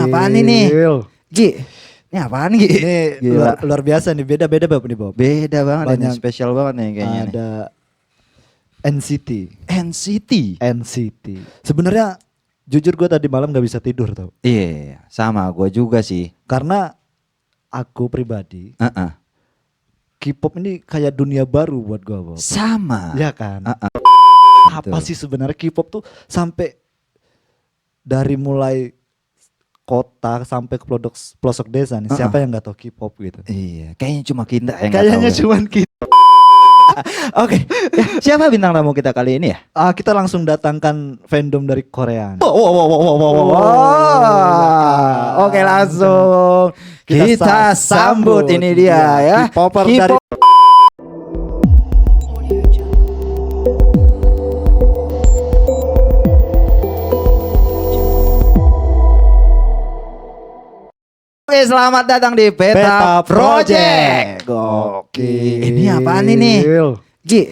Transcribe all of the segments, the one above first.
apaan ini? Gi, ini apaan Gi? Ini luar biasa nih, beda-beda Bob nih Bob. Beda banget, Banyak. ini spesial banget nih kayaknya nih. Ada NCT. NCT. Sebenarnya jujur gue tadi malam gak bisa tidur tau. Iya, sama gue juga sih. Karena aku pribadi, Heeh. K-pop ini kayak dunia baru buat gue Bob. Sama. Ya kan? Apa Betul. sih sebenarnya K-pop tuh sampai dari mulai kota sampai ke pelosok desa nih. Siapa yang gak tahu K-pop gitu? Iya, kayaknya cuma kita yang nggak Kayaknya tahu ya. cuman kita. Oke, siapa bintang tamu kita kali ini ya? Kita langsung datangkan fandom dari Korea. Oke, langsung kita sambut ini dia ya. K-popper K-pop. dari Oke, selamat datang di Beta Beta Project. Project. Gokil. Ini apaan ini? Gi,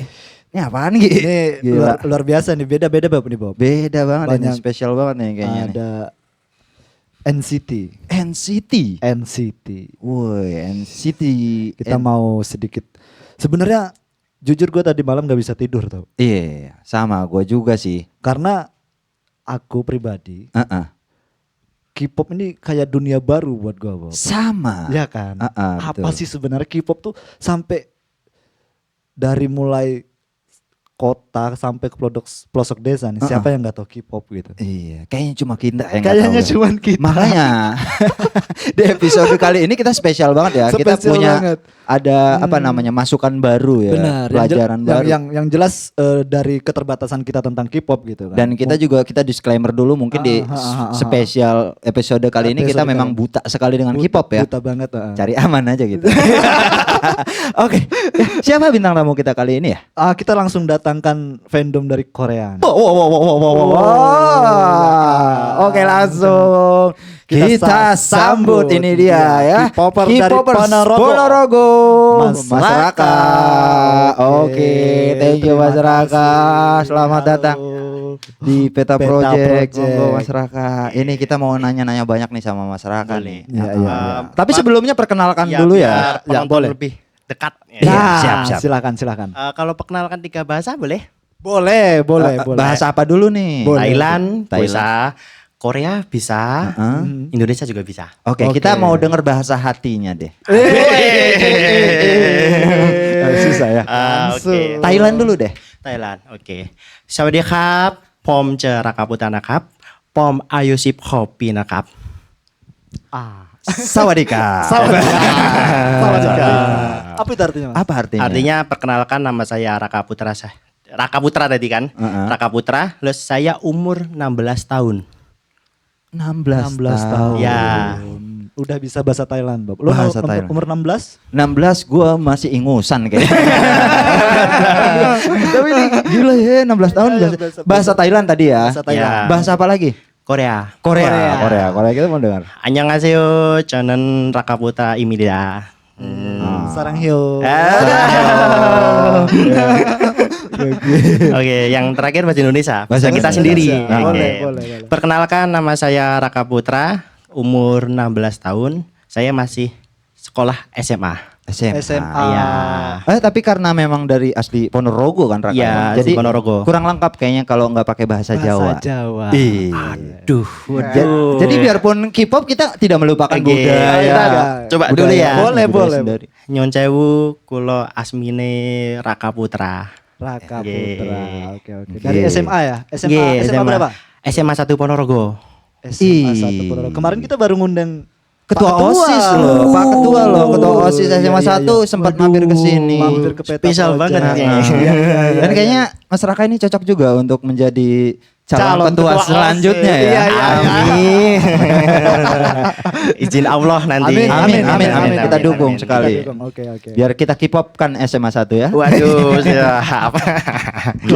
ini apaan Gi? Ini Gila. luar biasa nih, beda-beda Bob nih Bob. Beda banget, ini Banyak. spesial banget nih kayaknya nih. Ada NCT. NCT. Woi, NCT. Kita mau sedikit. Sebenarnya jujur gue tadi malam gak bisa tidur tau. Iya, sama gue juga sih. Karena aku pribadi, Heeh. K-pop ini kayak dunia baru buat gue Bob. Sama. Ya kan? Apa betul. sih sebenarnya K-pop tuh sampai dari mulai kota sampai ke pelosok desa nih. Siapa yang nggak tahu K-pop gitu? Iya, kayaknya cuma kita yang nggak Kayaknya tahu ya. cuman kita. Makanya di episode kali ini kita spesial banget ya. Kita Spesial punya banget. ada apa namanya masukan baru ya, Benar. pelajaran baru. Yang jelas dari keterbatasan kita tentang K-pop gitu kan. Dan kita juga disclaimer dulu mungkin di spesial episode kali ini kita Episode memang kali. buta sekali dengan K-pop ya. Buta banget. Cari aman aja gitu. Oke, siapa bintang tamu kita kali ini ya? Kita langsung datangkan fandom dari Korea. Oke, langsung kita sambut ini dia ya. K-popper dari K-popers Ponorogo. Masyarakat. Oke, thank you masyarakat. Selamat datang di Beta Beta Project. Project. Monggo masyarakat. Ini kita mau nanya-nanya banyak nih sama masyarakat nih. Iya, iya. Tapi sebelumnya perkenalkan dulu ya. Ya, boleh. Lebih dekat. Iya, siap. Silakan. Kalau perkenalkan 3 bahasa boleh? Boleh. Bahasa apa dulu nih? Boleh. Thailand Thailand. bisa, Korea bisa, Indonesia juga bisa. Oke, Oke. kita mau denger bahasa hatinya deh. Susah ya. Oke. Thailand dulu deh. Thailand. Oke. สวัสดีครับผมเจอราคาพุทธนะครับผมอายุ16 ปีนะครับ Sawadika. Apa itu artinya? Mas? Apa artinya? Artinya perkenalkan nama saya Raka Putra. Raka Putra tadi kan? Raka Putra, terus saya umur 16 tahun. 16 tahun. Ya. Udah bisa bahasa Thailand, Bob. Lu Bahasa Thailand. umur 16? 16 gua masih ingusan kayaknya. Tapi ini gila ya 16 tahun Iya, bahasa Thailand tadi ya. Bahasa Thailand. Ya. Bahasa apa lagi? Korea. Korea kita mau dengar. 안녕하세요. 저는 Raka Putra 입니다. Saranghyo. Oke, yang terakhir bahasa Indonesia. Bahasa Bahasa kita Indonesia. sendiri. Nah, Oke. boleh. Perkenalkan, nama saya Raka Putra, umur 16 tahun. Saya masih sekolah SMA. SMA. Iya. Tapi karena memang dari asli Ponorogo kan Raka. Iya, Jadi asli Ponorogo. kurang lengkap kayaknya kalau nggak pakai bahasa Jawa. Jawa. Aduh, Jadi biarpun K-pop kita tidak melupakan Oke, budaya. kita coba dulu ya. Boleh. sendiri. Nyon sewu, kulo asmine Raka Putra. Raka Oke. Putra. Oke. Dari SMA ya? Nggih, SMA berapa? SMA 1 Ponorogo. SMA Ih. 1 Ponorogo. Kemarin kita baru ngundang Ketua Pak OSIS loh, Pak Ketua loh, Ketua OSIS SMA 1 sempat Waduh, mampir ke sini. Mampir ke Beta Spesial Project. banget Nah, nih. Dan kayaknya masyarakat ini cocok juga untuk menjadi calon ketua ketua selanjutnya OSIS. ya. Iya. Amin. Izin Allah nanti. Amin. Kita dukung sekali. Kita dukung. Oke. Biar kita K-pop kan SMA 1 ya. Waduh, siap.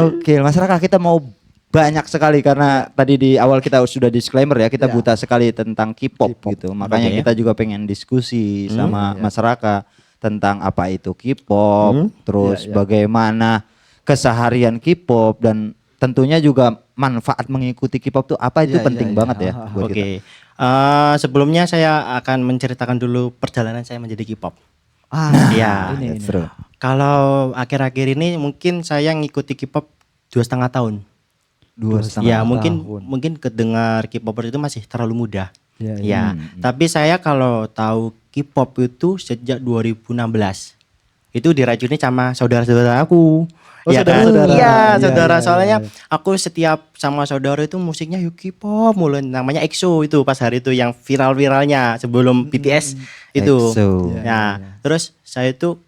Oke, masyarakat kita mau banyak sekali karena tadi di awal kita sudah disclaimer ya, kita Ya. buta sekali tentang K-pop K-pop. gitu. Makanya Oke. kita juga pengen diskusi sama masyarakat tentang apa itu K-pop, terus Ya. bagaimana keseharian K-pop dan tentunya juga manfaat mengikuti K-pop tuh apa itu Ya, penting ya. banget ya buat kita. Oke. Sebelumnya saya akan menceritakan dulu perjalanan saya menjadi K-pop. Iya. ini. Seru. Kalau akhir-akhir ini mungkin saya ngikuti K-pop 2,5 tahun. 2,5 Ya tahun. mungkin kedengar K-popers itu masih terlalu muda. Iya, Ya, tapi saya kalau tahu K-pop itu sejak 2016. Itu diracuni sama saudara-saudara aku. Oh, Ya kan? saudara-saudara. Iya, Iya, saudara. iya, Soalnya iya. aku setiap sama saudara itu musiknya yuk K-pop mulu. Namanya EXO itu pas hari itu yang viral-viralnya sebelum BTS itu. EXO. Iya, Nah, terus saya itu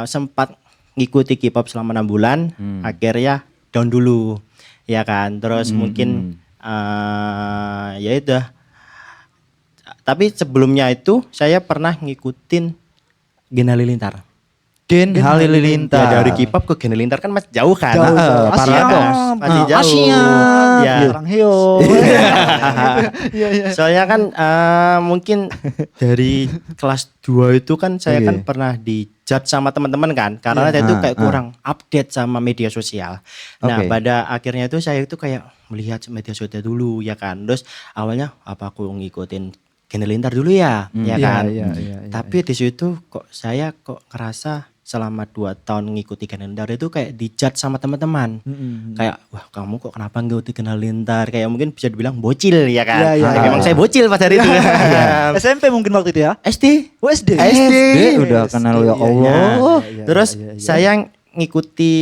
sempat ngikuti K-pop selama 6 bulan. Akhirnya down dulu. Ya kan? Terus mungkin ya udah. Tapi sebelumnya itu saya pernah ngikutin Gen Halilintar. Gen Halilintar. Ya dari K-pop ke Gen Halilintar kan masih jauh kan. Jauh, jauh. Paradox. Masih jauh. Asia. Ya. Orang heo. Iya, iya. Soalnya kan mungkin dari kelas 2 itu kan saya kan pernah dijudge sama teman-teman kan. Karena saya itu kayak kurang update sama media sosial. Nah, Oke. pada akhirnya itu saya itu kayak melihat media sosial dulu ya kan. Terus awalnya apa aku ngikutin Gen Halilintar dulu ya, ya kan. Iya. Tapi di situ kok saya kok ngerasa selama 2 tahun ngikuti Gen Halilintar itu kayak dijudge sama teman-teman. Kayak wah kamu kok kenapa ngikuti Gen Halilintar? Kayak mungkin bisa dibilang bocil ya kan. Iya, iya. Memang saya bocil pada hari itu. SMP mungkin waktu itu ya? SD. Oh, SD. SD. Udah kenal ya Iya, Allah. iya. Terus saya ngikuti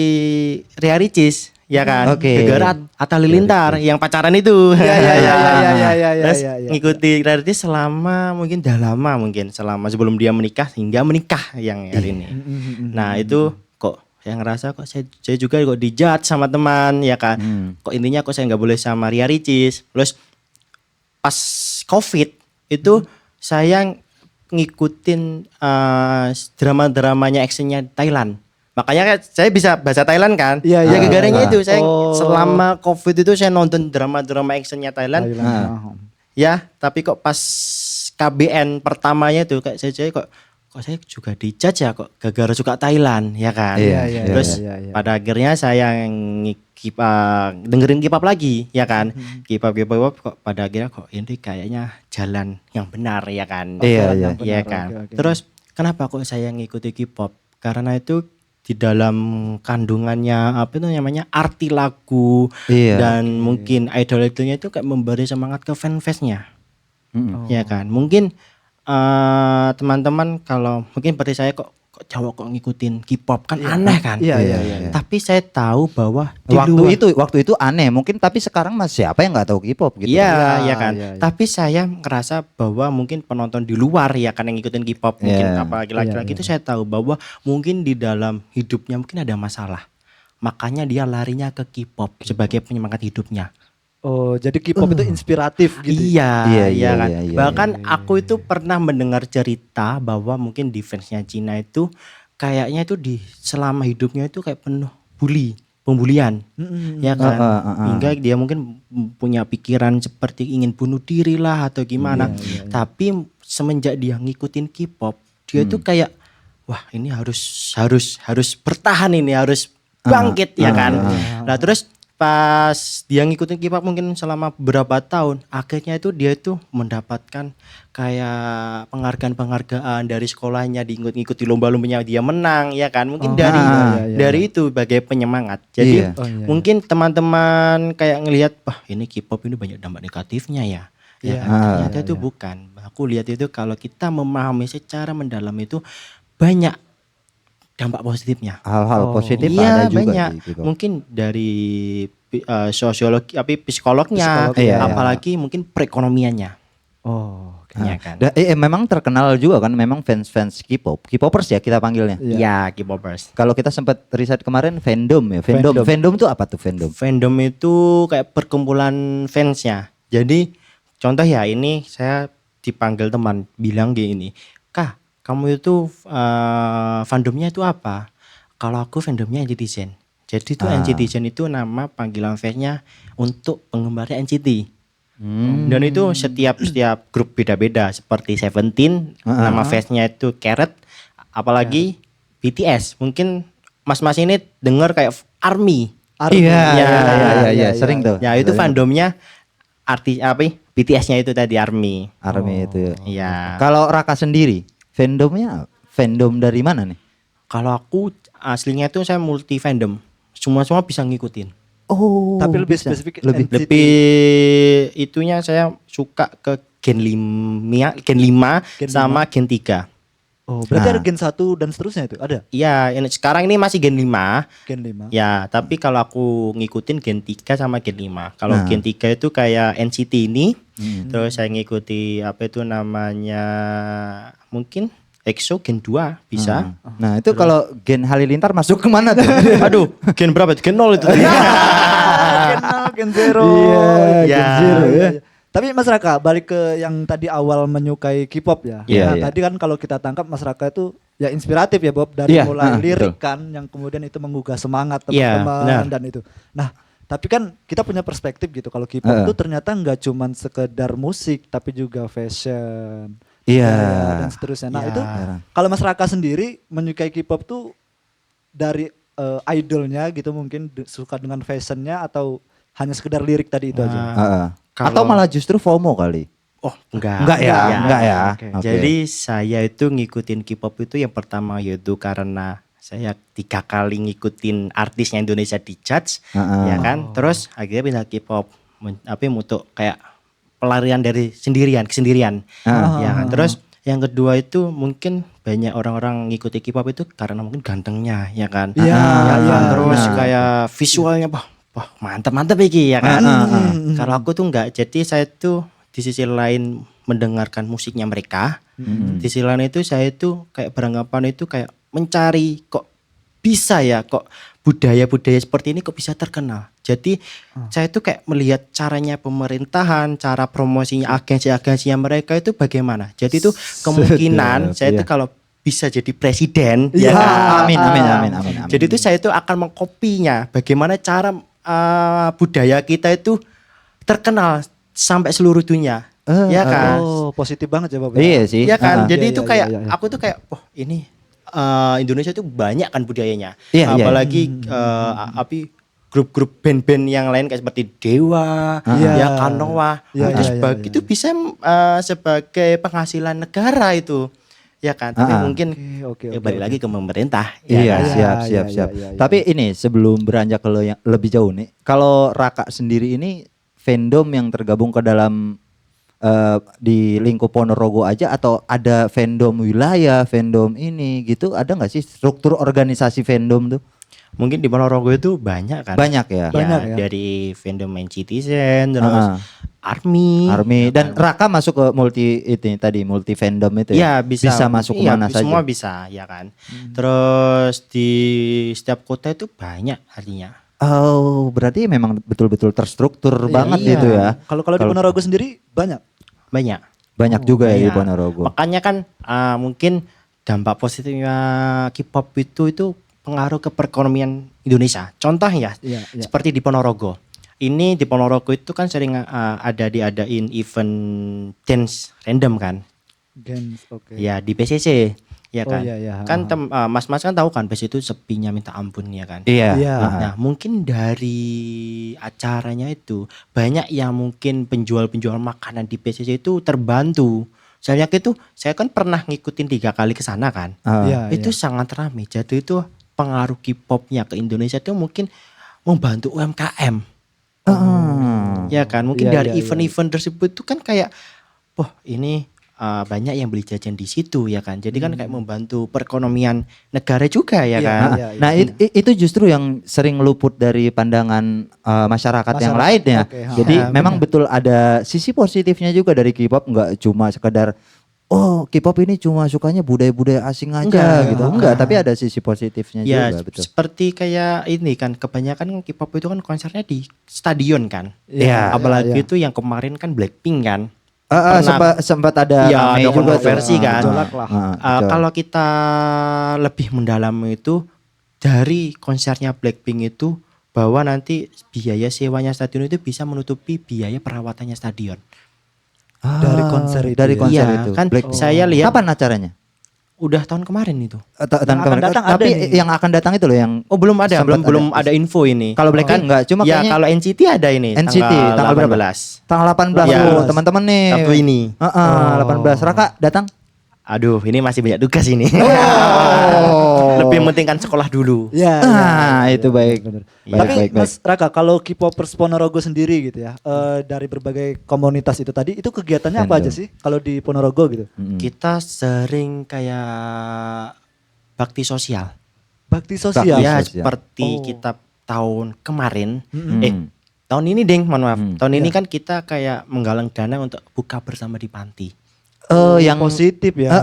Ria Ricis ya kan. Oke. Gara Atta Halilintar yang pacaran itu. Iya. Terus ngikuti Ria Ricis selama mungkin udah lama mungkin selama sebelum dia menikah hingga menikah yang hari ini. Nah, itu kok saya ngerasa kok saya juga kok dijudge sama teman ya kan. Kok intinya kok saya nggak boleh sama Ria Ricis. Terus pas Covid itu saya ngikutin drama-dramanya actionnya Thailand. Makanya kan saya bisa bahasa Thailand kan. Iya, Ya iya. gara-garanya itu saya Oh. selama Covid itu saya nonton drama-drama actionnya Thailand. Ya, tapi kok pas KBN pertamanya tuh kayak saya kok saya juga dijudge ya kok gara-gara suka Thailand ya kan. Iya, Terus iya. pada akhirnya saya dengerin K-pop lagi ya kan. K-pop kok pada akhirnya kok ini kayaknya jalan yang benar ya kan. Iya. Iya kan. Terus kenapa kok saya ngikuti K-pop? Karena itu di dalam kandungannya apa itu namanya arti lagu Iya. dan mungkin idol-idolnya itu kayak memberi semangat ke fanbase-nya. Ya kan. Mungkin teman-teman kalau mungkin seperti saya kok cowok kok ngikutin K-pop kan aneh kan. Iya. Tapi saya tahu bahwa di Waktu itu aneh mungkin, tapi sekarang masih siapa yang nggak tahu K-pop gitu. Iya, ya kan. Iya. Tapi saya ngerasa bahwa mungkin penonton di luar ya kan yang ngikutin K-pop mungkin Iya. apalagi laki-laki itu saya tahu bahwa mungkin di dalam hidupnya mungkin ada masalah. Makanya dia larinya ke K-pop sebagai penyemangat hidupnya. Oh, jadi K-pop itu inspiratif gitu. Iya, Iya, iya kan. iya. Bahkan aku itu pernah mendengar cerita bahwa mungkin di fansnya Cina itu kayaknya itu di selama hidupnya itu kayak penuh pembulian. Ya kan. Hingga dia mungkin punya pikiran seperti ingin bunuh diri lah atau gimana. Tapi semenjak dia ngikutin K-pop, dia itu kayak wah, ini harus bertahan ini, harus bangkit ya kan. Nah, terus pas dia ngikutin K-pop mungkin selama beberapa tahun, akhirnya itu dia itu mendapatkan kayak penghargaan dari sekolahnya, ngikuti lomba-lombanya dia menang ya kan. Mungkin dari itu sebagai penyemangat. Jadi Iya. mungkin teman-teman kayak ngelihat wah ini K-pop ini banyak dampak negatifnya ya. Ya kan? Ternyata itu bukan. Aku lihat itu kalau kita memahami secara mendalam itu banyak dampak positifnya. Hal-hal positif Iya, ada juga banyak. di K-pop. Mungkin dari sosiologi, psikolognya, Iya, apalagi mungkin perekonomiannya. Oh, Iya kan. Memang terkenal juga kan, memang fans K-pop, K-popers ya kita panggilnya. Iya, K-popers. Kalau kita sempat riset kemarin fandom ya, fandom itu apa tuh fandom? Fandom itu kayak perkumpulan fansnya. Jadi contoh ya ini saya dipanggil teman bilang gini, "Kak, kamu itu fandomnya itu apa?" Kalau aku fandomnya NCTzen. Jadi itu NCTzen itu nama panggilan fansnya untuk penggemarnya NCT. Dan itu setiap grup beda-beda seperti Seventeen nama fansnya itu Carrot, apalagi BTS. Mungkin mas-mas ini dengar kayak ARMY. Iya, sering tuh. Ya itu fandomnya artis apa? BTS-nya itu tadi ARMY. ARMY itu ya. Iya. Kalau Raka sendiri, fandom dari mana nih? Kalau aku aslinya itu saya multi fandom. Semua bisa ngikutin. Oh, Tapi lebih bisa. spesifik lebih NCT. Lebih itunya saya suka ke Gen 5, Gen 5 Gen sama Gen 3. Oh, berarti Nah. ada Gen 1 dan seterusnya itu ada? Iya, sekarang ini masih Gen 5. Gen 5. Ya, tapi kalau aku ngikutin Gen 3 sama Gen 5. Kalau Nah. Gen 3 itu kayak NCT ini. Hmm. Terus saya ngikuti apa itu namanya mungkin EXO Gen 2 bisa. Nah, itu kalau Gen Halilintar masuk kemana tuh? Aduh, Gen berapa? Gen 0 itu tadi. Gen 0, Gen 0. Iya, Gen zero ya. Tapi Mas Raka balik ke yang tadi awal menyukai K-pop ya. Iya, Nah, iya. tadi kan kalau kita tangkap Mas Raka itu ya inspiratif ya Bob dari Iya, mulai lirik betul. kan yang kemudian itu menggugah semangat Iya, teman-teman benar. dan itu. Nah, tapi kan kita punya perspektif gitu kalau K-pop itu ternyata nggak cuman sekedar musik tapi juga fashion. Iya. budaya, dan seterusnya. Nah, Iya. itu kalau Mas Raka sendiri menyukai K-pop tuh dari idolnya gitu mungkin suka dengan fashionnya atau hanya sekedar lirik tadi itu aja? Heeh. Kalau- Atau malah justru FOMO kali? Oh, enggak. Enggak ya, Enggak. enggak ya. Oke. Oke. Jadi saya itu ngikutin K-pop itu yang pertama yaitu karena saya 3 kali ngikutin artisnya Indonesia di judge, Heeh. ya kan. Terus akhirnya pindah K-pop, untuk kayak pelarian dari kesendirian. Ah. Ya kan. Terus yang kedua itu mungkin banyak orang-orang ngikuti K-pop itu karena mungkin gantengnya, ya kan. Iya, Ya kan? iya, Terus nah. kayak visualnya, wah mantap iki ya kan. Kalau aku tuh enggak, jadi saya tuh di sisi lain mendengarkan musiknya mereka, di sisi lain itu saya itu kayak beranggapan itu kayak mencari kok bisa ya kok budaya-budaya seperti ini kok bisa terkenal. Jadi saya itu kayak melihat caranya pemerintahan, cara promosinya agensi-agensinya mereka itu bagaimana. Jadi itu kemungkinan Sedap, saya itu iya. kalau bisa jadi presiden, Iya. ya kan? Amin, amin, amin, amin, amin. Jadi itu saya itu akan mengkopinya bagaimana cara budaya kita itu terkenal sampai seluruh dunia. Ya kan? Oh, positif banget ya Bob. Iya sih. Iya kan? Ah. Jadi Iya, itu iya, kayak iya, iya. aku tuh kayak ini Indonesia itu banyak kan budayanya. Iya, iya. Apalagi grup-grup band-band yang lain kayak seperti Dewa, Iya. ya Kanoa. Iya, itu, iya, iya, itu bisa sebagai penghasilan negara itu. Ya kan? Tapi mungkin Oke, ya oke, balik oke. lagi ke pemerintah. Iya, Ya kan? siap, Iya, siap, iya, siap. iya, iya. Tapi ini sebelum beranjak ke yang lebih jauh nih, kalau Raka sendiri ini fandom yang tergabung ke dalam di lingkup Ponorogo aja atau ada fandom wilayah, fandom ini gitu, ada nggak sih struktur organisasi fandom tuh? Mungkin di Ponorogo itu banyak kan? Banyak ya. Banyak ya? Dari fandom main Citizen, terus Army. Army ya dan kan? Raka masuk ke multi fandom itu ya? Iya bisa masuk iya, kemana saja. semua bisa ya kan. Terus di setiap kota itu banyak artinya. Oh, berarti memang betul-betul terstruktur banget iya. gitu ya. Kalau di Ponorogo sendiri banyak. Banyak. Banyak juga ya di Banyak. Ponorogo. Makanya kan mungkin dampak positifnya K-pop itu pengaruh ke perekonomian Indonesia. Contohnya Iya, iya. seperti di Ponorogo. Ini di Ponorogo itu kan sering diadain event dance random kan. Gens, oke. Ya di PCC ya Oh, kan. iya, iya. Kan mas-mas kan tahu kan PCC itu sepinya minta ampun ya kan. Iya. Iya. Nah, mungkin dari acaranya itu banyak yang mungkin penjual-penjual makanan di PCC itu terbantu. Saya itu saya kan pernah ngikutin 3 kali ke sana kan. Iya, Itu iya. sangat ramai. Jadi itu pengaruh K-popnya ke Indonesia itu mungkin membantu UMKM. Ya kan? Mungkin Iya, dari iya, event-event tersebut itu kan kayak wah, ini banyak yang beli jajan di situ ya kan. Jadi kan kayak membantu perekonomian negara juga ya Iya, kan. iya. Nah, itu justru yang sering luput dari pandangan masyarakat yang Masyarakat, lain ya. oke, Jadi Ya, memang betul ada sisi positifnya juga dari K-pop, nggak cuma sekedar oh K-pop ini cuma sukanya budaya-budaya asing aja Enggak. gitu. Enggak, tapi ada sisi positifnya Ya juga betul. seperti kayak ini kan kebanyakan K-pop itu kan konsernya di stadion kan. Iya. Apalagi iya. itu yang kemarin kan Blackpink kan. Sempat ada Iya, rame ada juga kontroversi tuh. kan. Gejolak lah. Betul. Kalau kita lebih mendalam itu dari konsernya Blackpink itu bahwa nanti biaya sewanya stadion itu bisa menutupi biaya perawatannya stadion. Dari konser itu Dari ya? konser Iya, itu. kan saya lihat Kapan acaranya? Udah tahun kemarin itu. Tahun akan kemarin. datang ada Tapi nih. yang akan datang itu loh yang Oh belum ada, Sempat belum ada. ada info ini. Kalau Blackpink enggak, cuma ya kayaknya kalau NCT ada ini. NCT tanggal berapa? 18. Tanggal 18 Ya. tuh teman-teman nih. Sabtu ini. Heeh, 18. Raka datang? Aduh, ini masih banyak tugas ini. Oh. Lebih mementingkan sekolah dulu. Ya, Itu baik. bener. Iya. Tapi Baik, baik. Mas Raka, kalau K-popers Ponorogo sendiri gitu ya, dari berbagai komunitas itu tadi, itu kegiatannya apa Fandom. aja sih kalau di Ponorogo gitu? Kita sering kayak bakti sosial. Bakti sosial. Ya, sosial. seperti Oh. kita tahun kemarin. Mm. Tahun ini Deng, mohon maaf. Tahun ini Ya. kan kita kayak menggalang dana untuk buka bersama di panti. Oh, yang positif ya.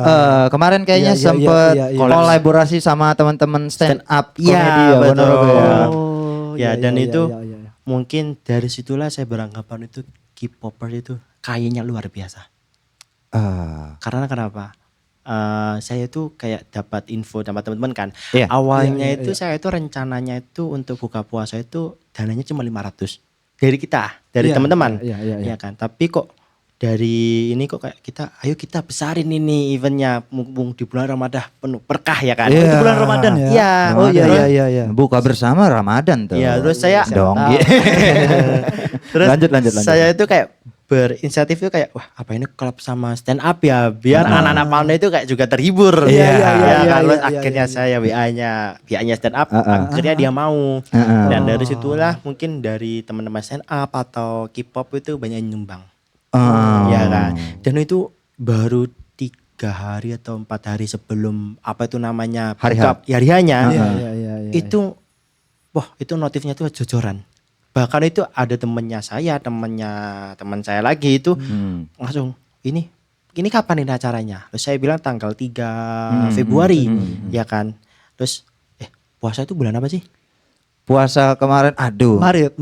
kemarin kayaknya Iya, iya, sempet iya, iya. kolaborasi sama teman-teman stand up Iya, komedi ya, betul. Ponorogo ya. Oh, Ya, dan itu iya, iya. mungkin dari situlah saya beranggapan itu K-popers itu kayaknya luar biasa. Ah, Karena kenapa? Saya tuh kayak dapat info sama teman-teman kan. Iya. Awalnya Iya, iya, itu iya. saya itu rencananya itu untuk buka puasa itu dananya cuma 500 dari kita, dari Iya, teman-teman. iya, iya, iya. Ya kan. Tapi kok dari ini kok kayak kita, ayo kita besarin ini eventnya mumpung di bulan Ramadan penuh berkah ya kan. Iya. Itu bulan Ramadan ya? Iya. Oh iya, Ramadan. iya, iya, iya. Buka bersama Ramadan tuh. Iya, terus saya dong. terus Lanjut. saya itu kayak berinisiatif itu kayak wah apa ini collab sama stand up ya biar anak-anak Panda itu kayak juga terhibur. Iya, iya, iya, kan? iya, Terus iya, akhirnya iya. saya WA-nya stand up akhirnya dia mau. Heeh. Dan dari situlah mungkin dari teman-teman stand up atau K-pop itu banyak yang nyumbang. Oh. Ya kan. Dan itu baru 3 hari atau 4 hari sebelum apa itu namanya Hari buka- H. ya, hari H-nya. Iya, iya, iya, iya. Itu wah itu notifnya tuh jojoran. Bahkan itu ada teman saya lagi itu Hmm. langsung ini kapan ini acaranya? Terus saya bilang tanggal 3 Februari ya kan. Terus puasa itu bulan apa sih? Puasa kemarin, aduh. Maret.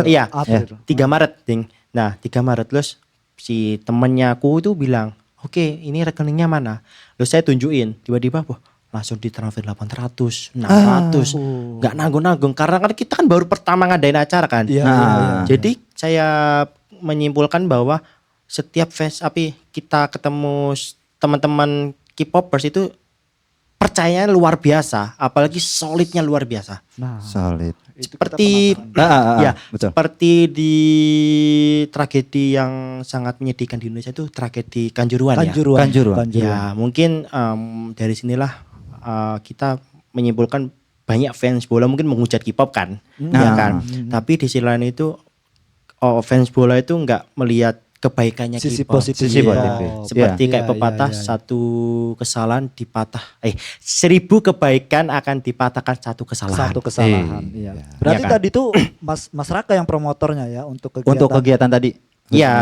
Iya. April. 3 Maret, Ding. Nah, 3 Maret terus si temennya aku itu bilang, "Oke, ini rekeningnya mana?" Terus saya tunjukin, tiba-tiba wah, langsung ditransfer 800, 600. Nggak nanggung-nanggung karena kan kita kan baru pertama ngadain acara kan. Iya, Nah. iya, iya. Jadi saya menyimpulkan bahwa setiap fans kita ketemu teman-teman K-popers itu percayanya luar biasa, apalagi solidnya luar biasa. Nah, Solid. itu kita Seperti penasaran. ya, betul. seperti di tragedi yang sangat menyedihkan di Indonesia itu tragedi Kanjuruhan ya. Kanjuruhan. Ya, mungkin dari sinilah kita menyimpulkan banyak fans bola mungkin menghujat K-pop kan, ya kan. Tapi di sisi lain itu fans bola itu nggak melihat kebaikannya Sisi K-pop. positif. Sisi Iya. positif. Seperti Iya, kayak iya, pepatah iya, iya. satu kesalahan dipatah 1000 kebaikan akan dipatahkan satu kesalahan. Satu kesalahan. Iya. Iya. Berarti Iya kan? tadi tuh Mas Raka yang promotornya ya untuk kegiatan. Untuk kegiatan tadi. Iya,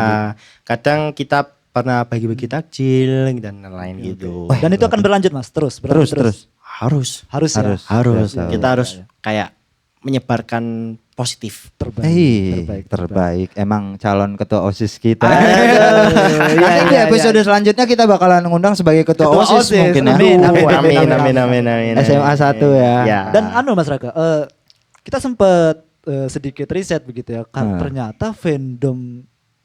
kadang kita pernah bagi-bagi takjil dan lain-lain gitu. Dan itu akan berlanjut Mas, terus. berlanjut Terus. Harus Harus ya. Harus. kita harus kayak menyebarkan positif. Terbaik. Emang calon ketua OSIS kita. Aduh, Nanti di episode selanjutnya kita bakalan ngundang sebagai ketua, Ketua OSIS, OSIS. mungkin ya. Amin. SMA 1 ya. Ya. Dan Mas Raka, kita sempat sedikit riset begitu ya. Ternyata fandom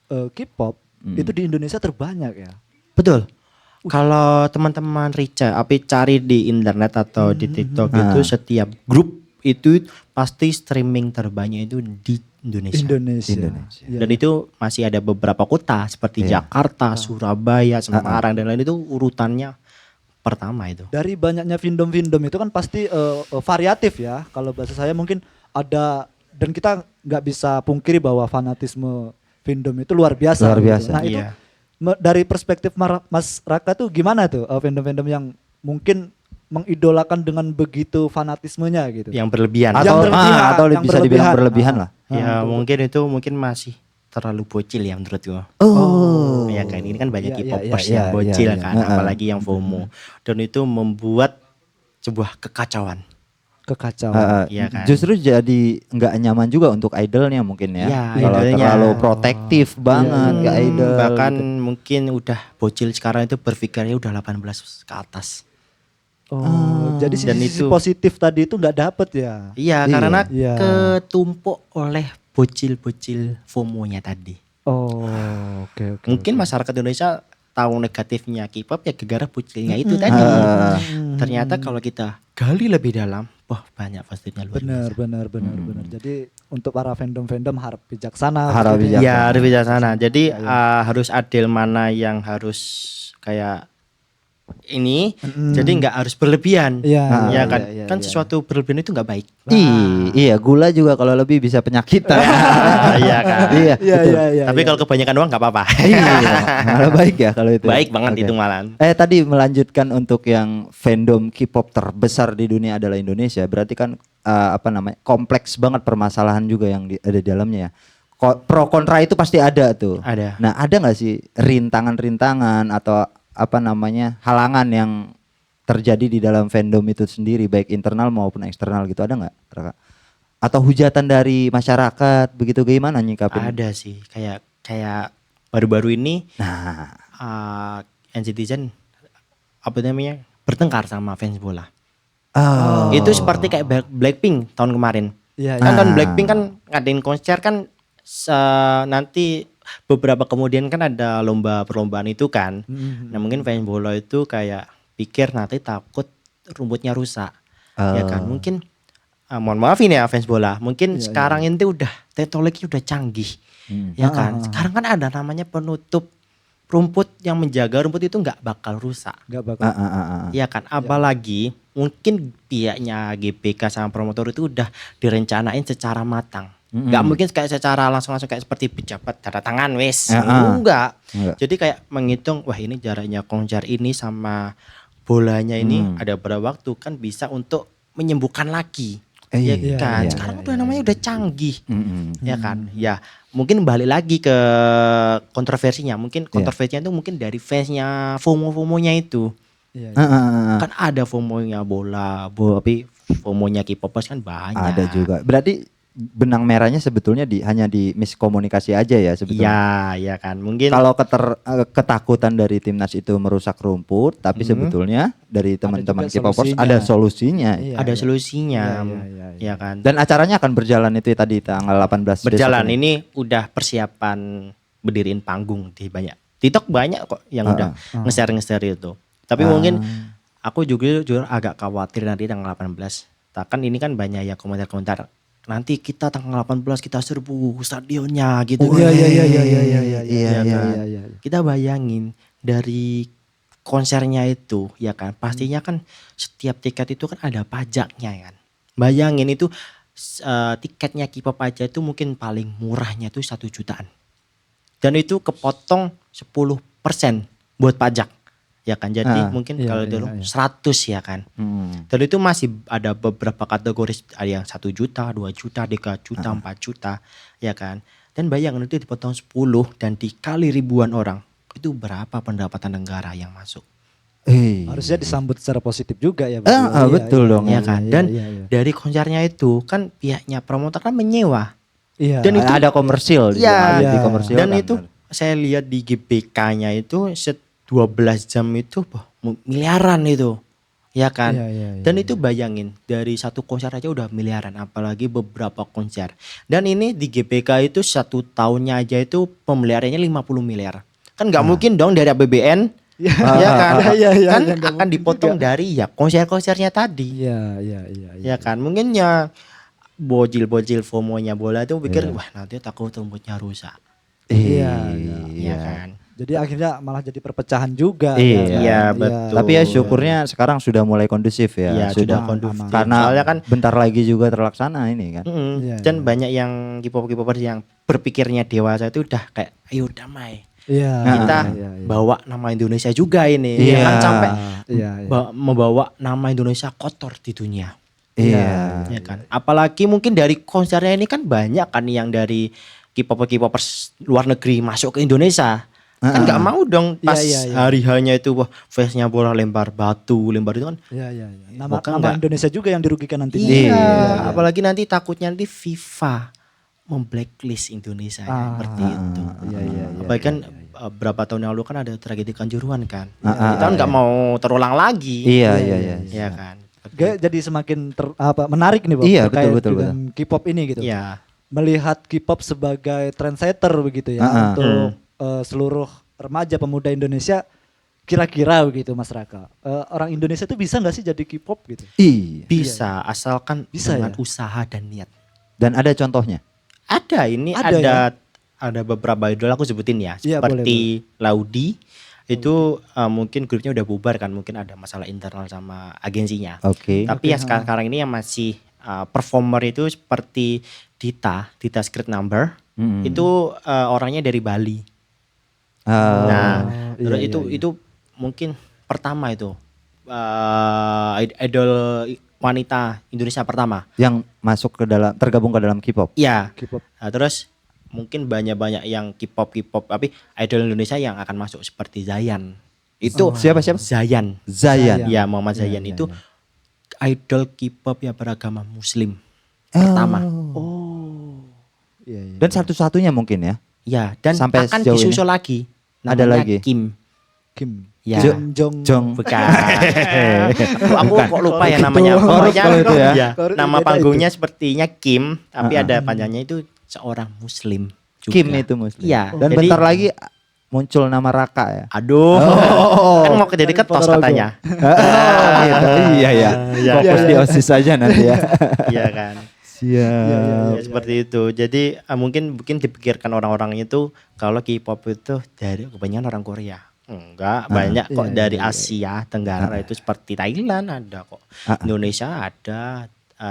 K-pop itu di Indonesia terbanyak ya. Betul. Kalau teman-teman cari di internet atau di TikTok itu setiap grup itu pasti streaming terbanyak itu di Indonesia. Indonesia. Iya. Dan itu masih ada beberapa kota seperti Iya. Jakarta, Surabaya, Semarang dan lain itu urutannya pertama itu. Dari banyaknya fandom itu kan pasti variatif ya. Kalau bahasa saya mungkin ada, dan kita nggak bisa pungkiri bahwa fanatisme fandom itu luar biasa. Luar gitu. biasa. Nah itu Iya. dari perspektif Mas Raka tuh gimana tuh fandom-fandom yang mungkin mengidolakan dengan begitu fanatismenya gitu. Yang berlebihan. Yang berlebihan, atau yang bisa dibilang berlebihan. berlebihan lah. Ya mungkin itu masih terlalu bocil ya menurut gua. Oh. Ya kan ini kan banyak Iya, K-popers iya, yang iya, bocil iya. kan, apalagi yang FOMO. Dan itu membuat sebuah kekacauan. Kekacauan. Iya kan? Justru jadi nggak nyaman juga untuk idolnya mungkin ya. Iya, Kalau idolnya. terlalu protektif banget ke idol. Bahkan gitu. mungkin udah bocil sekarang itu berpikirnya udah 18 ke atas. Jadi Dan sisi itu- positif tadi itu nggak dapet ya. Iya, Iya. karena Iya. ketumpuk oleh bocil-bocil FOMO-nya tadi. Oh, oke. Mungkin masyarakat Indonesia tahu negatifnya K-pop ya gara-gara bucilnya itu tadi. Ternyata kalau kita gali lebih dalam, wah banyak positifnya luar Benar, biasa. benar. Jadi untuk para fandom harap bijaksana. Harap begitu ya. bijaksana. Ya harus bijaksana. Jadi harus adil mana yang harus kayak ini. Jadi nggak harus berlebihan. Iya, Ya kan, iya, kan iya. sesuatu berlebihan itu nggak baik. Iya, gula juga kalau lebih bisa penyakitan. Iya kan. Iya, Iya, betul. iya. Tapi kalau kebanyakan uang nggak apa-apa. Iya, malah baik ya kalau itu. Baik banget Oke. itu malahan. Tadi melanjutkan untuk yang fandom K-pop terbesar di dunia adalah Indonesia. Berarti kan kompleks banget permasalahan juga yang ada di dalamnya ya. Pro kontra itu pasti ada tuh. Ada. Nah, ada nggak sih rintangan-rintangan atau halangan yang terjadi di dalam fandom itu sendiri baik internal maupun eksternal gitu, ada nggak, Raka? Atau hujatan dari masyarakat begitu, gimana nyikapin? Ada sih, kayak baru-baru ini Nah, NCTzen apa namanya bertengkar sama fans bola. oh. Itu seperti kayak Blackpink tahun kemarin. Iya, Kan iya. tahun Blackpink kan ngadain konser kan nanti beberapa kemudian kan ada perlombaan itu kan. Nah mungkin fans bola itu kayak pikir nanti takut rumputnya rusak. Ya kan mungkin mohon maaf ini ya fans bola. Mungkin sekarang ini udah teknologi udah canggih. Ya kan. Sekarang kan ada namanya penutup rumput yang menjaga rumput itu nggak bakal rusak. Nggak bakal. Ya kan, apalagi mungkin pihaknya GBK sama promotor itu udah direncanain secara matang. Nggak mungkin kayak secara langsung kayak seperti pejabat tanda tangan wes. Enggak. Jadi kayak menghitung wah ini jaraknya konser ini sama bolanya ini ada berapa waktu kan bisa untuk menyembuhkan lagi. Ya Iya, kan. iya, Sekarang udah namanya udah canggih. Ya kan. Ya, mungkin balik lagi ke kontroversinya. Mungkin kontroversinya itu mungkin dari fansnya FOMO-FOMO-nya itu. Iya, Kan ada FOMO-nya bola, tapi FOMO-nya K-popers kan banyak. ada juga. Berarti benang merahnya sebetulnya hanya di miskomunikasi aja ya sebetulnya. Ya kan. Mungkin Kalau ketakutan dari timnas itu merusak rumput, tapi sebetulnya dari teman-teman juga K-popers solusinya. ada solusinya. Iya, ada iya. solusinya. Iya. Ya kan. Dan acaranya akan berjalan itu tadi tanggal 18 Berjalan besok ini udah persiapan berdiriin panggung di banyak. TikTok banyak kok yang udah nge-share itu. Tapi mungkin aku juga jujur agak khawatir nanti tanggal 18. Kan ini kan banyak ya komentar-komentar. Nanti kita tanggal 18 kita serbu stadionnya gitu. Iya. Kita bayangin dari konsernya itu ya kan. Pastinya kan setiap tiket itu kan ada pajaknya kan. Bayangin itu tiketnya K-pop aja itu mungkin paling murahnya itu 1 jutaan. Dan itu kepotong 10% buat pajak. Ya kan, jadi mungkin kalau dulu 100 ya kan. Dan itu masih ada beberapa kategori, ada yang 1 juta, 2 juta, 3 juta, 4 juta ya kan. Dan bayangin itu dipotong 10 dan dikali ribuan orang. Itu berapa pendapatan negara yang masuk? Harusnya disambut secara positif juga ya. Betul dong. Ya kan. Dan dari konsernya itu kan pihaknya promotor kan menyewa. Iya. Dan itu ada komersil Iya. di komersil Dan kan. itu saya lihat di GBK-nya itu 12 jam itu miliaran itu. Ya kan. Iya. Dan itu bayangin dari satu konser aja udah miliaran, apalagi beberapa konser. Dan ini di GBK itu 1 tahunnya aja itu pemeliharaannya 50 miliar. Kan nggak mungkin dong dari APBN. Ya kan. Kan akan dipotong dari ya konser-konsernya tadi. Iya. Ya kan. Mungkin ya bocil-bocil FOMO-nya bola itu pikir wah nanti takut rumputnya rusak. Iya. Ya kan. Jadi akhirnya malah jadi perpecahan juga. Iya, betul. Tapi ya syukurnya sekarang sudah mulai kondusif ya. Iya, sudah kondusif. Karena Soalnya kan bentar lagi juga terlaksana ini kan. Dan banyak yang K-popers yang berpikirnya dewasa itu udah kayak ayo damai. Iya. Kita bawa nama Indonesia juga ini. Iya. Kan sampai membawa membawa nama Indonesia kotor di dunia. Iya. Ya kan. Apalagi mungkin dari konsernya ini kan banyak kan yang dari K-popers luar negeri masuk ke Indonesia. Kan nggak mau dong pas hari hanya itu wah fansnya bola lempar batu itu kan. Iya. Nama Indonesia juga yang dirugikan nanti. Iya. Apalagi nanti takutnya nanti FIFA memblacklist Indonesia seperti itu. Iya. Apalagi kan berapa tahun yang lalu kan ada tragedi Kanjuruhan kan. Kita kan nggak mau terulang lagi. Iya. Ya kan. Jadi semakin menarik nih Bang. Iya, terkait betul. dengan K-pop ini gitu. Iya. Melihat K-pop sebagai trendsetter begitu ya untuk seluruh remaja pemuda Indonesia kira-kira gitu Mas Raka, orang Indonesia tuh bisa nggak sih jadi K-pop gitu? Iya. Bisa asalkan Bisa dengan ya? usaha dan niat. Dan ada contohnya. Ada ini Ada ada beberapa idol aku sebutin ya, Iya, seperti Laudi itu mungkin grupnya udah bubar kan, mungkin ada masalah internal sama agensinya. Oke. Tapi yang sekarang ini yang masih performer itu seperti Dita Secret Number. Itu orangnya dari Bali. Nah, terus itu mungkin pertama itu idol wanita Indonesia pertama. Yang masuk ke dalam, tergabung ke dalam K-pop. Iya. K-pop. Nah, terus mungkin banyak yang K-pop tapi idol Indonesia yang akan masuk seperti Zayan. Itu Siapa? Zayan. Zayan. Ya, Muhammad Zayan itu idol K-pop yang beragama Muslim pertama. Iya. Dan satu-satunya mungkin ya. Ya, dan Sampai akan sejauh disusul lagi. Ada Namanya lagi? Kim. Kim. Ya. Jong. Bukan. aku kok lupa ya namanya. Korup kalau itu ya. Iya, Korup nama beda panggungnya sepertinya Kim, tapi ada panjangnya itu seorang Muslim juga. Kim itu Muslim. Iya. Dan Jadi- bentar lagi muncul nama Raka ya. Aduh. Kan mau jadi ketos katanya. Gitu. Iya ya. Iya. Fokus di OSIS saja nanti ya. Iya kan. Siap. Ya, seperti itu. Jadi mungkin dipikirkan orang-orang itu kalau K-pop itu dari kebanyakan orang Korea. Enggak, banyak kok dari Asia Tenggara itu seperti Thailand ada kok. Indonesia ada,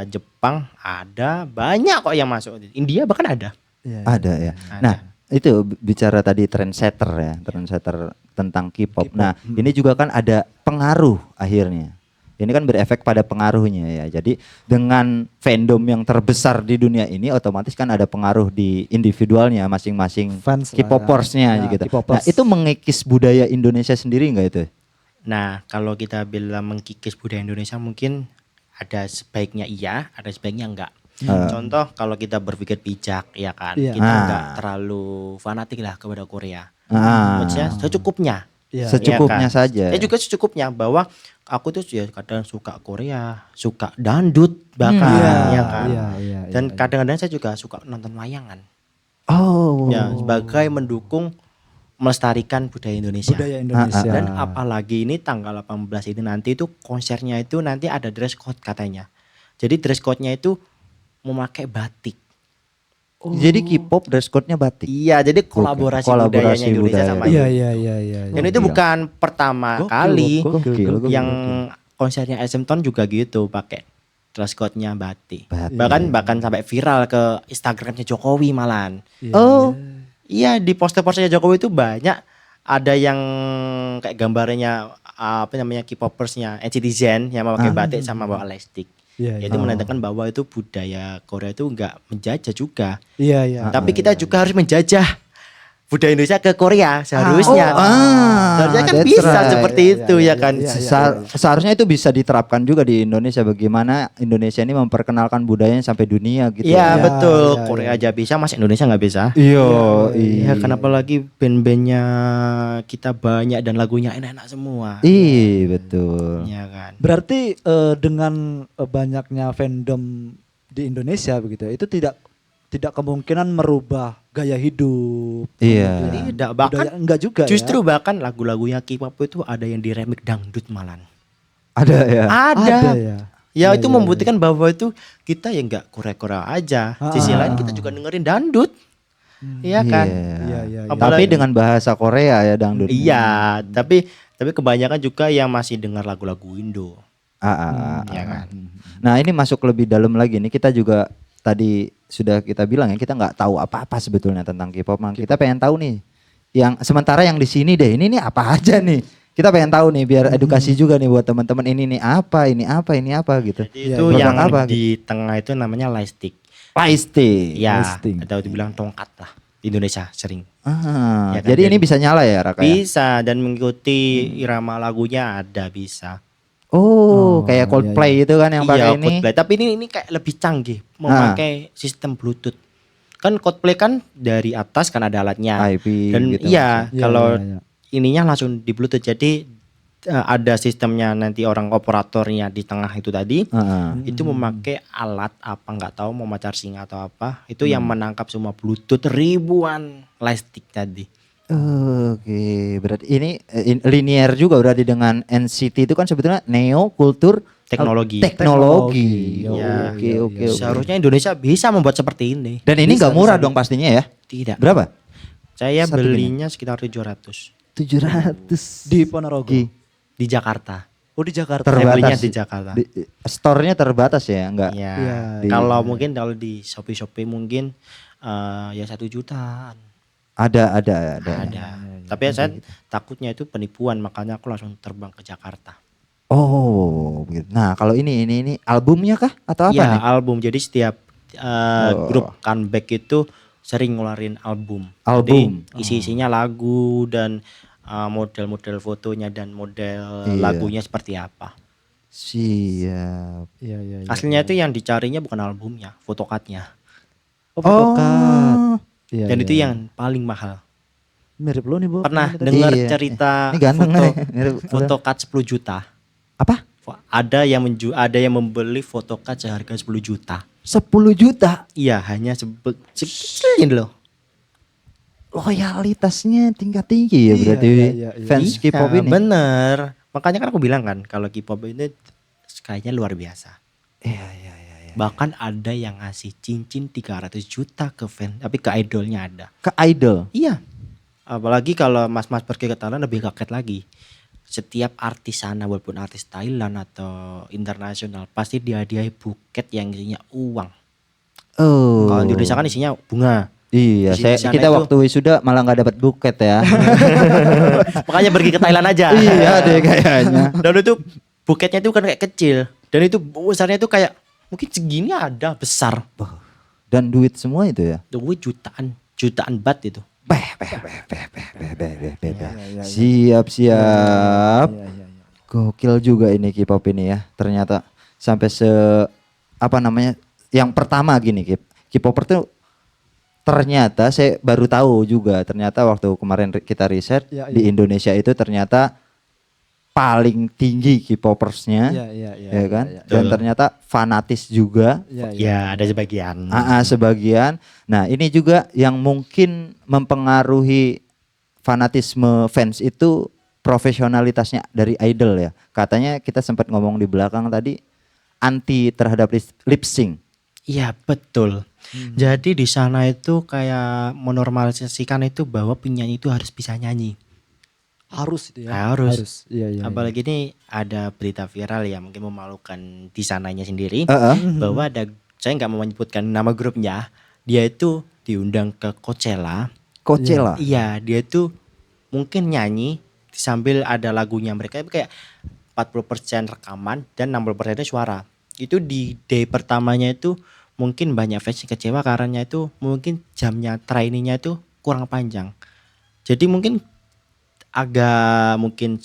Jepang ada, banyak kok yang masuk. India bahkan ada. Ada ya. Nah, itu bicara tadi trendsetter ya, trendsetter tentang K-pop. Nah, ini juga kan ada pengaruh akhirnya. Ini kan berefek pada pengaruhnya ya. Jadi dengan fandom yang terbesar di dunia ini otomatis kan ada pengaruh di individualnya masing-masing Fans lah K-popersnya ya. gitu. K-popers. Nah, itu mengikis budaya Indonesia sendiri enggak itu? Nah, kalau kita bilang mengkikis budaya Indonesia mungkin ada sebaiknya iya, ada sebaiknya enggak. Contoh kalau kita berpikir bijak ya kan, Iya. kita enggak terlalu fanatik lah kepada Korea. Maksudnya secukupnya. Iya. Secukupnya Iya kan? saja. Ya juga secukupnya bahwa aku tuh ya kadang suka Korea, suka dangdut bahkan ya kan. Iya. Dan kadang-kadang saya juga suka nonton wayangan. Oh. Ya, sebagai mendukung melestarikan budaya Indonesia. Budaya Indonesia. Dan apalagi ini tanggal 18 ini nanti itu konsernya itu nanti ada dress code katanya. Jadi dress code-nya itu memakai batik. Jadi K-pop dress code-nya batik. Iya, jadi kolaborasi budayanya Indonesia budaya. sama Iya. Dan itu bukan pertama kali Gokil. yang konsernya Asympton juga gitu pakai dress code-nya batik. Batik. Bahkan sampai viral ke Instagramnya Jokowi malahan. Oh. Iya, di poster-posternya Jokowi itu banyak ada yang kayak gambarnya K-popersnya NCT Zen yang pakai batik sama bawa lightstick. Iya. Itu menandakan bahwa itu budaya Korea itu enggak menjajah juga. Iya. Tapi kita juga harus menjajah budaya Indonesia ke Korea seharusnya. Seharusnya kan that's bisa right. seperti itu ya kan. Seharusnya itu bisa diterapkan juga di Indonesia, bagaimana Indonesia ini memperkenalkan budayanya sampai dunia gitu. Iya Ya, betul. ya, Korea aja bisa, Mas Indonesia nggak bisa. Iya. Kenapa lagi band-bandnya kita banyak dan lagunya enak-enak semua. Iya, betul. Iya kan. Berarti dengan banyaknya fandom di Indonesia begitu, itu tidak kemungkinan merubah gaya hidup. Iya. Tidak, bahkan Budaya, enggak juga justru ya. bahkan lagu-lagunya K-pop itu ada yang di remix dangdut malan. Ada ya. Ada. ya. Ya itu membuktikan bahwa itu kita ya enggak Korea-Korea aja. Sisi lain kita juga dengerin dangdut. Iya kan? Iya. Tapi dengan bahasa Korea ya dangdut. Iya, tapi kebanyakan juga yang masih dengar lagu-lagu Indo. Iya kan. Nah, ini masuk lebih dalam lagi nih, kita juga tadi sudah kita bilang ya, kita nggak tahu apa-apa sebetulnya tentang K-pop. Kita pengen tahu nih, yang sementara yang di sini deh, ini nih apa aja nih? Kita pengen tahu nih biar edukasi juga nih buat teman-teman, ini nih apa gitu. Itu Produk yang apa, di tengah itu namanya lightstick. Lightstick. Ya, Lightstick. atau dibilang tongkat lah di Indonesia sering. Ya kan, Jadi ini bisa nyala ya Raka? Ya? Bisa dan mengikuti irama lagunya ada bisa. Kayak Coldplay itu kan yang pakai ini. Coldplay. Tapi ini kayak lebih canggih, memakai sistem Bluetooth. Kan Coldplay kan dari atas kan ada alatnya. IP Dan gitu. Iya, kalau iya. ininya langsung di Bluetooth. Jadi ada sistemnya nanti orang operatornya di tengah itu tadi. Itu memakai alat apa nggak tahu mau charging atau apa. Itu yang menangkap semua Bluetooth ribuan lightstick tadi. Oke, berarti ini linear juga berarti dengan NCT itu kan sebetulnya neo kultur Teknologi. teknologi. Ya, Oke. Seharusnya Indonesia bisa membuat seperti ini. Dan ini Bisa, nggak murah bisa. dong pastinya ya? Tidak. Berapa? Saya Satu belinya sekitar 700 700 Di Ponorogo. di Jakarta. Oh di Jakarta. Saya belinya Terbatas di Jakarta. store-nya terbatas ya, enggak? Iya. Iya, Kalau mungkin kalau di Shopee mungkin ya 1 jutaan. Ada. Tapi saya takutnya itu penipuan, makanya aku langsung terbang ke Jakarta. Oh, begitu. Nah, kalau ini albumnya kah atau apa Iya, nih? album. Jadi setiap Oh. grup comeback itu sering ngeluarin album. Album. Jadi isi-isinya lagu dan model-model fotonya dan model Iya. lagunya seperti apa. Siap. Iya. Aslinya itu yang dicarinya bukan albumnya, photocardnya. Oh, photocard. Iya, Dan iya, itu iya. yang paling mahal. Mirip lo nih, Bob. Pernah Ini tadi. dengar Iya. cerita Ini ganteng foto, nih. Mirip- photocard 10 juta? Apa? Ada yang membeli photocard seharga 10 juta. 10 juta. Iya, hanya sekecil loh. Loyalitasnya tingkat tinggi ya Iya, berarti iya. fans Iya, K-pop ini. bener. Makanya kan aku bilang kan kalau K-pop ini kayaknya luar biasa. Iya. Bahkan ada yang ngasih cincin 300 juta ke fan, tapi ke idolnya ada. Ke idol. Iya. Apalagi kalau mas-mas pergi ke Thailand lebih kaget lagi. Setiap artis sana walaupun artis Thailand atau internasional pasti dihadiahi buket yang isinya uang. Oh. Kalau di Indonesia kan isinya bunga. Iya, Di sana kita itu- waktu wisuda malah nggak dapat buket ya. Makanya pergi ke Thailand aja. Iya deh kayaknya. Dan itu buketnya itu kan kayak kecil. Dan itu besarnya itu kayak mungkin segini ada besar. Dan duit semua itu ya. Duit jutaan bat itu. Beh. Siap. Iya. Gokil juga ini K-pop ini ya. Ternyata sampai apa namanya? Yang pertama gini K-popper tuh ternyata saya baru tahu juga ternyata waktu kemarin kita riset Iya, di iya. Indonesia itu ternyata paling tinggi K-popersnya. Iya. Ya kan? Iya. Dan ternyata fanatis juga. Iya. Ya ada sebagian. Sebagian. Nah, ini juga yang mungkin mempengaruhi fanatisme fans itu profesionalitasnya dari idol ya. Katanya kita sempat ngomong di belakang tadi anti terhadap lip sync. Iya betul. Jadi di sana itu kayak menormalisasikan itu bahwa penyanyi itu harus bisa nyanyi. Harus itu ya. Harus. Iya. Apalagi ini ada berita viral ya mungkin memalukan di sananya sendiri bahwa ada, saya nggak mau menyebutkan nama grupnya, dia itu diundang ke Coachella. Iya, dia itu mungkin nyanyi sambil ada lagunya, mereka itu kayak 40% rekaman dan 60% itu suara. Itu di day pertamanya itu mungkin banyak fans yang kecewa karena itu mungkin jamnya trainingnya itu kurang panjang. Jadi mungkin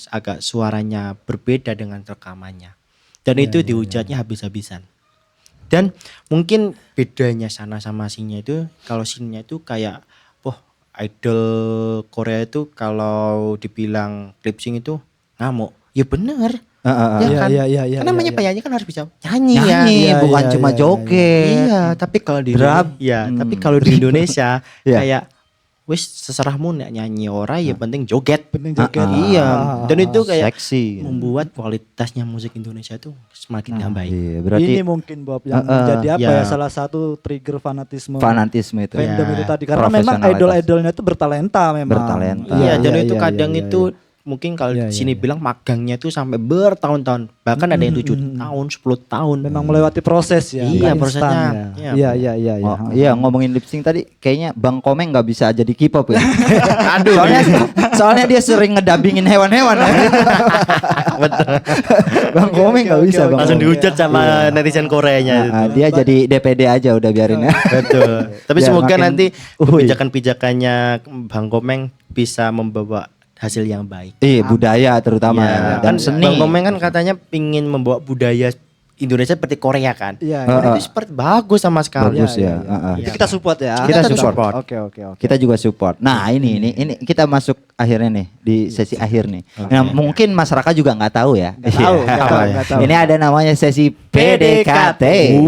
agak suaranya berbeda dengan rekamannya. Dan itu dihujatnya habis-habisan. Dan mungkin bedanya sana sama sini itu kalau sininya itu kayak idol Korea itu kalau dibilang lip sync itu ngamuk. Ya bener. Ya kan? Iya. Kan namanya penyanyi kan harus bisa nyanyi ya. Nyanyi, Iya, bukan iya, cuma iya, joget. Iya, tapi kalau di Drab. tapi kalau di Indonesia Iya. kayak wis seserahmu nek nyanyi ora ya penting joget. Penting joget. Iya. Dan itu kayak Seksi. membuat kualitasnya musik Indonesia itu semakin nggak baik. Iya, berarti Ini mungkin Bob yang menjadi apa Ya. ya salah satu trigger fanatisme fanatisme itu. fandom Ya. itu tadi karena memang Profesionalitas. idol-idolnya itu bertalenta memang. Bertalenta. Iya, dan iya, itu iya, kadang iya, itu iya. mungkin kalau Iya, di sini iya, iya. bilang magangnya itu sampai bertahun-tahun, bahkan ada yang 7 tahun, 10 tahun. Memang melewati proses ya. Iya, nggak prosesnya. instan ya. Iya. Iya. Oh, iya ngomongin lip sync tadi kayaknya Bang Komeng nggak bisa jadi K-pop ya. Aduh. soalnya dia sering ngedabingin hewan-hewan. Betul. Bang Komeng nggak Oke, bisa. oke, Bang Langsung Komeng. dihujat sama netizen Koreanya itu. Dia jadi DPD aja udah biarin ya. Betul. Tapi Biar semoga makin- nanti Uhuy. kebijakan-kebijakannya Bang Komeng bisa membawa hasil yang baik. Budaya terutama Iya, dan kan seni. Bang Komeng kan katanya pingin membawa budaya Indonesia seperti Korea kan. Iya, Dan itu seperti bagus sama sekali. Bagus ya. Itu kita support ya. Kita tetap support. Oke. Kita juga support. Nah ini kita masuk akhirnya nih di sesi akhir nih. Nah mungkin masyarakat juga nggak tahu ya. Nggak tahu. Ini ada namanya sesi PDKT.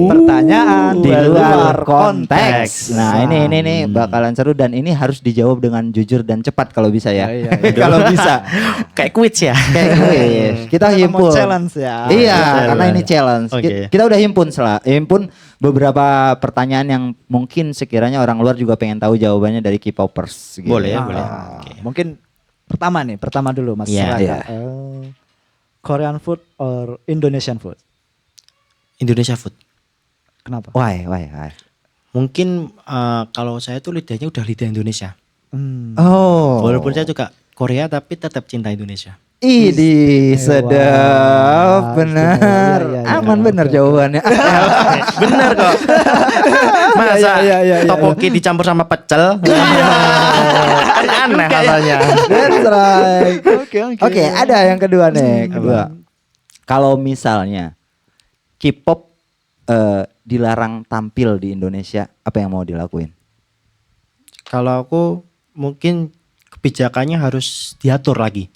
Pertanyaan Di luar konteks. Nah ini nih bakalan seru dan ini harus dijawab dengan jujur dan cepat kalau bisa ya. Iya. Kalau bisa. Kayak quiz ya. Kayak quiz. Kita Kita mau himpun. challenge ya. Iya, karena ini challenge. Oke. Kita udah himpun beberapa pertanyaan yang mungkin sekiranya orang luar juga pengen tahu jawabannya dari K-popers. Gitu. Boleh ya, Ah, boleh. Mungkin pertama dulu Mas Iya, Raka. iya. Korean food or Indonesian food? Indonesia food. Kenapa? Why. Mungkin kalau saya tuh lidahnya udah lidah Indonesia. Oh. Walaupun saya juga Korea tapi tetap cinta Indonesia. Ini sedap, Wah, benar. iya. Aman benar jawabannya. Bener kok. Masa Iya. topoki dicampur sama pecel? Kan aneh rasanya. That's right. Oke. Oke, ada yang kedua nih. Kalau misalnya K-pop dilarang tampil di Indonesia, apa yang mau dilakuin? Kalau aku mungkin kebijakannya harus diatur lagi.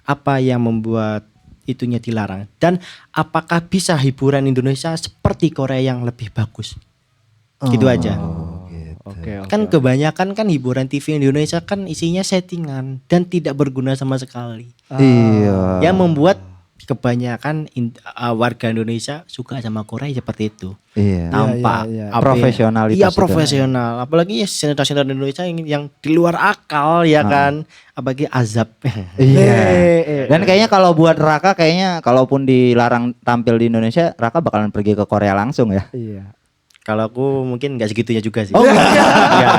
Apa yang membuat itunya dilarang dan apakah bisa hiburan Indonesia seperti Korea yang lebih bagus? Gitu aja. Oke. Kan kebanyakan kan hiburan TV Indonesia kan isinya settingan dan tidak berguna sama sekali. Iya. Yang membuat kebanyakan warga Indonesia suka sama Korea seperti itu. Iya. Tanpa Iya. apa ya, Profesionalitas Iya itu. profesional. Apalagi ya sinetron Indonesia yang di luar akal ya kan. Apalagi azab. Iya. Dan kayaknya kalau buat Raka kayaknya kalaupun dilarang tampil di Indonesia, Raka bakalan pergi ke Korea langsung ya. Iya. Kalau aku mungkin nggak segitunya juga sih. Oh, Iya.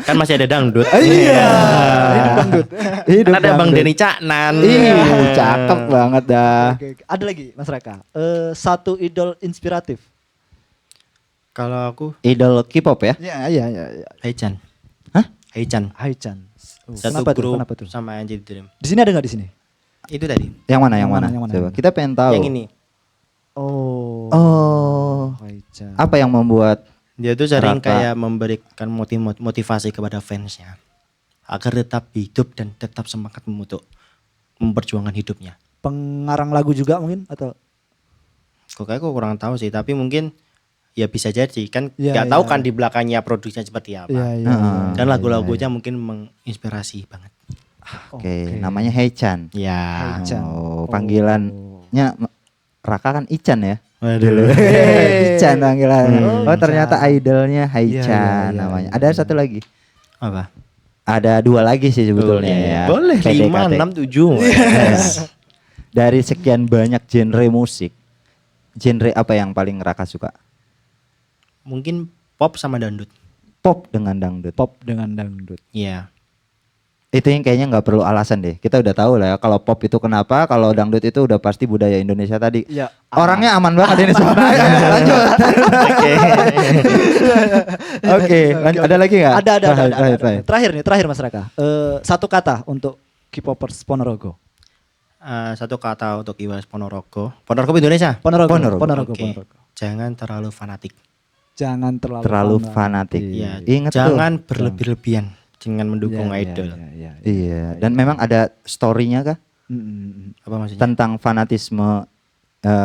Kan masih ada dangdut. Iya. Hidup Kan ada Bang dangdut. Denny Caknan. Cakep banget dah. Oke. Ada lagi Mas Raka. Satu idol inspiratif. Kalau aku Idol K-pop ya? Iya. Haechan. Hah? Haechan. Hai-chan. Satu grup Kenapa tuh? sama NCT Dream. Di sini ada nggak di sini? Itu tadi. Yang mana? Yang mana? Coba kita pengen tahu. Yang ini. Oh. Hai-chan. Apa yang membuat Dia tuh sering Raka. kayak memberikan motivasi kepada fansnya agar tetap hidup dan tetap semangat untuk memperjuangkan hidupnya. Pengarang lagu juga mungkin atau? Kok kayak aku kurang tahu sih, tapi mungkin ya bisa jadi kan Iya, nggak tahu iya. kan di belakangnya produksinya seperti apa. Iya. Dan lagu-lagunya mungkin menginspirasi banget. Oke, namanya Haechan. Ya. Haechan. Oh, panggilannya Raka kan Ichan ya? Waduh. Ichan panggilannya. Oh, ternyata idolnya Haechan Iya. namanya. Ada satu lagi. Apa? Ada dua lagi sih sebetulnya ya. Boleh PDKT. 5, 6, 7. Dari sekian banyak genre musik, genre apa yang paling Raka suka? Mungkin pop sama dangdut. Pop dengan dangdut. Pop dengan dangdut. Iya. Itu yang kayaknya nggak perlu alasan deh. Kita udah tahu lah ya kalau pop itu kenapa, kalau dangdut itu udah pasti budaya Indonesia tadi. Iya. Orangnya aman banget ini semua. Lanjut. Oke, ada lagi nggak? Ada. Terakhir. Terakhir Mas Raka. Satu kata untuk K-popers Ponorogo. Satu kata untuk Iwas Ponorogo. Ponorogo Indonesia. Ponorogo. Oke. Jangan terlalu fanatik. Jangan Terlalu fanatik. Iya. Ingat tuh. Jangan berlebih-lebihan dengan mendukung idol. Iya. Dan memang ada story-nya kah Apa maksudnya? tentang fanatisme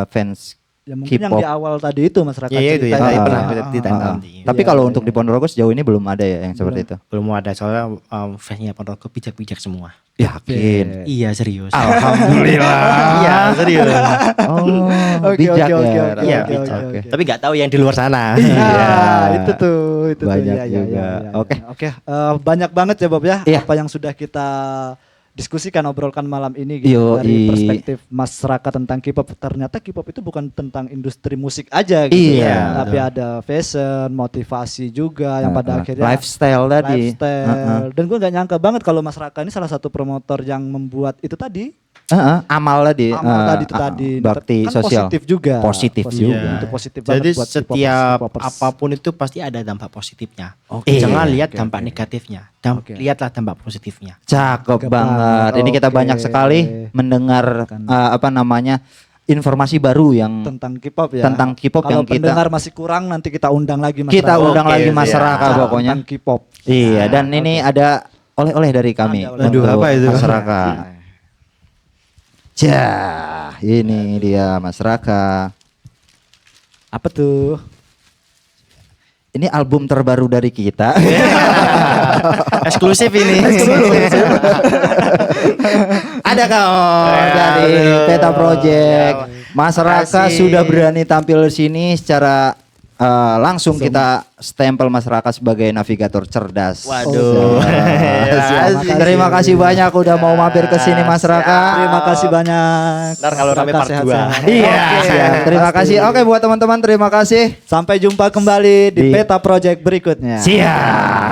fans Ya mungkin yang K-pop. di awal tadi itu Mas Raka. Iya itu ya. cerita. Tadi pernah Ah, ditanya. Tapi kalau untuk di Ponorogo sejauh ini belum ada ya yang seperti itu. Belum ada soalnya fansnya Ponorogo bijak-bijak semua. Yakin. Iya serius. Alhamdulillah. Iya serius. Oh, Oke, bijak oke, ya. oke, Raka. Iya oke, bijak. oke. Tapi nggak tahu yang di luar sana. Iya. Itu tuh. Banyak Iya, juga. Oke. Oke. Banyak banget ya Bob ya. Iya. Apa yang sudah kita diskusikan obrolkan malam ini gitu, Yoi. dari perspektif masyarakat tentang K-pop. Ternyata K-pop itu bukan tentang industri musik aja gitu. Iya. Tapi ada fashion, motivasi juga yang pada akhirnya lifestyle tadi. lifestyle. Dan gue nggak nyangka banget kalau Mas Raka ini salah satu promotor yang membuat itu tadi. Amal tadi. Amal tadi itu tadi. Bakti Kan sosial. Positif juga. Positif juga. Itu positif Jadi banget buat setiap K-popers. apapun itu pasti ada dampak positifnya. Oke. Jangan Iya, lihat dampak negatifnya. Oke. Lihatlah dampak positifnya. Cakep Cakep banget. banget. Ini kita Oke. banyak sekali mendengar Kan. apa namanya informasi baru yang tentang K-pop ya. tentang K-pop Kalau yang kita pendengar masih kurang nanti kita undang lagi Mas kita Raka. undang lagi Oke, masyarakat siap. pokoknya. Tentang K-pop. Iya, dan ini ada oleh-oleh dari kami. Ada oleh-oleh. untuk Aduh, apa itu? masyarakat. Jah, ini dia masyarakat. Apa tuh? Ini album terbaru dari kita. Eksklusif ini. Ada kawan dari Peta Project. Mas Raka Makasih. sudah berani tampil di sini secara langsung kita stempel Mas Raka sebagai navigator cerdas. Waduh. Terima kasih banyak udah mau mampir ke sini Mas Raka. Terima kasih banyak. Ntar kalau Raka rame part sehat-sehat. dua. Iya, Oke, siap. Terima pasti. kasih. Oke buat teman-teman terima kasih. Sampai jumpa kembali di Peta Project berikutnya. Siap.